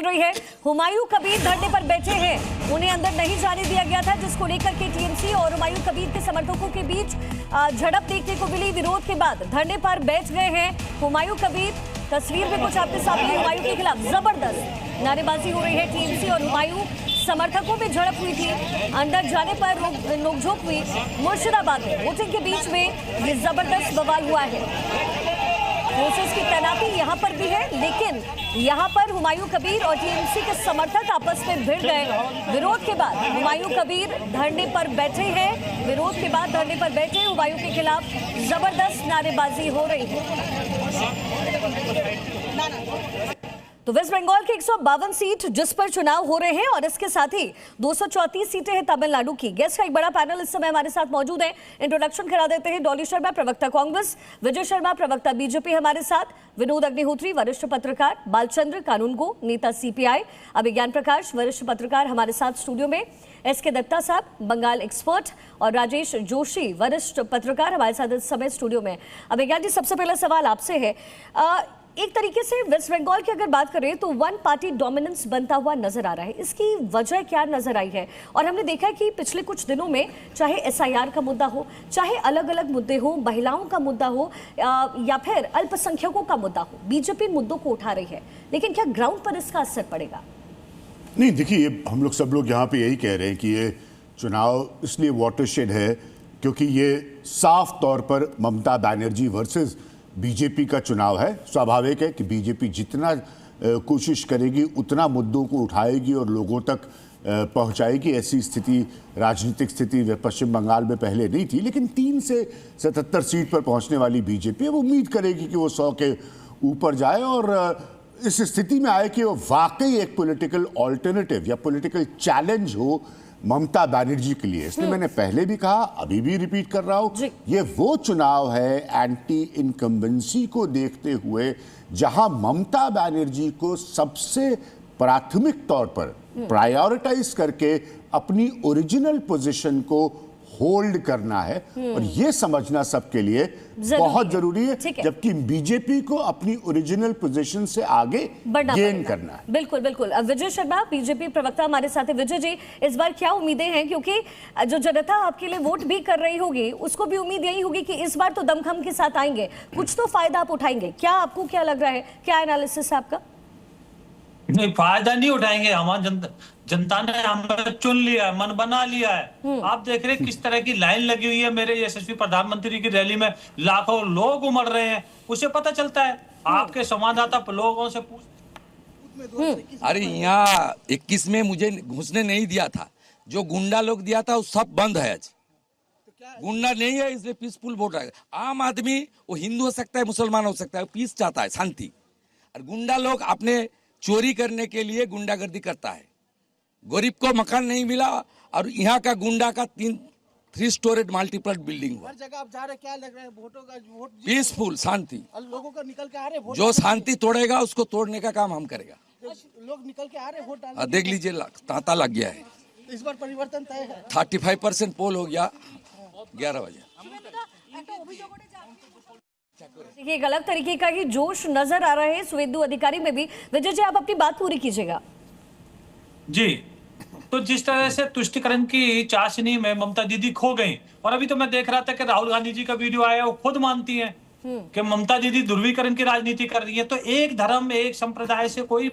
चल रही है। हुमायूं कबीर धरने पर बैठे हैं, उन्हें अंदर नहीं जाने दिया गया था, जिसको लेकर के टीएमसी और हुमायूं कबीर के समर्थकों के बीच झड़प देखने को मिली। विरोध के बाद धरने पर बैठ गए हैं हुमायूं कबीर। तस्वीर में कुछ आपके सामने हुमायूं के खिलाफ जबरदस्त नारेबाजी हो रही है। टीएमसी और हुमायूं समर्थकों में झड़प हुई थी, अंदर जाने पर नोकझोंक हुई। मुर्शिदाबाद में वोटिंग के बीच में ये जबरदस्त बवाल हुआ है। फोर्सेस की तैनाती यहाँ पर भी है, लेकिन यहाँ पर हुमायूं कबीर और टीएमसी के समर्थक आपस में भिड़ गए। विरोध के बाद हुमायूं कबीर धरने पर बैठे हैं। विरोध के बाद धरने पर बैठे हुमायूं के खिलाफ जबरदस्त नारेबाजी हो रही है। तो वेस्ट बंगाल की 152 सीट जिस पर चुनाव हो रहे हैं और इसके साथ ही 234 सीटें हैं तमिलनाडु की। गेस्ट का एक बड़ा पैनल इस समय हमारे साथ मौजूद है। इंट्रोडक्शन करा देते हैं। डॉली शर्मा, प्रवक्ता कांग्रेस, विजय शर्मा, प्रवक्ता बीजेपी हमारे साथ, विनोद अग्निहोत्री, वरिष्ठ पत्रकार, बालचंद्र कानूनगो, नेता सीपीआई, अभिज्ञान प्रकाश, वरिष्ठ पत्रकार हमारे साथ स्टूडियो में, एसके दत्ता साहब, बंगाल एक्सपर्ट, और राजेश जोशी, वरिष्ठ पत्रकार हमारे साथ इस समय स्टूडियो में। अभिज्ञान जी, सबसे पहला सवाल आपसे है, एक तरीके से वेस्ट बंगाल की अगर बात करें तो वन पार्टी डोमिनेंस बनता हुआ नजर आ रहा है, इसकी वजह क्या नजर आई है? और हमने देखा है कि पिछले कुछ दिनों में चाहे एसआईआर का मुद्दा हो, चाहे अलग अलग मुद्दे हो, महिलाओं का मुद्दा हो या फिर अल्पसंख्यकों का मुद्दा हो, बीजेपी मुद्दों को उठा रही है, लेकिन क्या ग्राउंड पर इसका असर पड़ेगा? नहीं, देखिए, हम लोग सब लोग यहाँ पे यही कह रहे हैं कि ये चुनाव इसलिए वाटरशेड है क्योंकि ये साफ तौर पर ममता बनर्जी वर्सेस बीजेपी का चुनाव है। स्वाभाविक है कि बीजेपी जितना कोशिश करेगी उतना मुद्दों को उठाएगी और लोगों तक पहुंचाएगी। ऐसी स्थिति, राजनीतिक स्थिति पश्चिम बंगाल में पहले नहीं थी, लेकिन 3 से 77 सीट पर पहुंचने वाली बीजेपी अब उम्मीद करेगी कि वो 100 के ऊपर जाए और इस स्थिति में आए कि वो वाकई एक पॉलिटिकल ऑल्टरनेटिव या पॉलिटिकल चैलेंज हो ममता बनर्जी के लिए। इसलिए मैंने पहले भी कहा, अभी भी रिपीट कर रहा हूं, ये वो चुनाव है एंटी इनकम्बेंसी को देखते हुए जहां ममता बनर्जी को सबसे प्राथमिक तौर पर प्रायोरिटाइज करके अपनी ओरिजिनल पोजीशन को होल्ड करना है और ये समझना सबके लिए बहुत जरूरी है, जबकि बीजेपी को अपनी ओरिजिनल पोजीशन से आगे गेन करना है। बिल्कुल बिल्कुल। अब विजय शर्मा, बीजेपी प्रवक्ता हमारे साथ है। विजय जी, इस बार क्या उम्मीदें हैं, क्योंकि जो जनता आपके लिए वोट भी कर रही होगी उसको भी उम्मीद यही होगी कि इस बार तो दमखम के साथ आएंगे, कुछ तो फायदा आप उठाएंगे। क्या आपको क्या लग रहा है, क्या एनालिसिस है आपका? नहीं, फायदा नहीं उठाएंगे। हमारी जनता ने हमें चुन लिया है, मन बना लिया है। आप देख रहे हैं किस तरह की लाइन लगी हुई है। मेरे यशस्वी प्रधानमंत्री की रैली में लाखों लोग उमड़ रहे हैं, उसे पता चलता है। आपके संवाददाता लोगों से पूछ, अरे यहाँ 21 में मुझे घुसने नहीं दिया था, जो गुंडा लोग दिया था वो सब बंद है। आज गुंडा नहीं है, इसलिए पीसफुल वोट आएगा। आम आदमी वो हिंदू हो सकता है, मुसलमान हो सकता है, पीस चाहता है, शांति। और गुंडा लोग अपने चोरी करने के लिए गुंडागर्दी करता है। गरीब को मकान नहीं मिला और यहाँ का गुंडा का 3 स्टोरेड मल्टीपल बिल्डिंग हुआ। हर जगह आप जा रहे, क्या लग रहा है? वोटों का वोट पीसफुल, शांति। लोगों का निकल के आ रहे, जो शांति तोड़ेगा उसको तोड़ने का काम हम करेगा। लोग निकल के आ रहे वोट डालने। देख लीजिए, तांता लग गया है। इस बार परिवर्तन तय है। 35% पोल हो गया 11 बजे। देखिए, एक अलग तरीके का ही जोश नजर आ रहा है सुवेंदु अधिकारी में भी। विजय जी, आप अपनी बात पूरी कीजिएगा। जी, तो जिस तरह से तुष्टिकरण की चाशनी में ममता दीदी खो गई, और अभी तो मैं देख रहा था कि राहुल गांधी जी का वीडियो आया, वो खुद मानती हैं कि ममता दीदी ध्रुवीकरण की राजनीति कर रही है। तो एक धर्म, एक संप्रदाय से कोई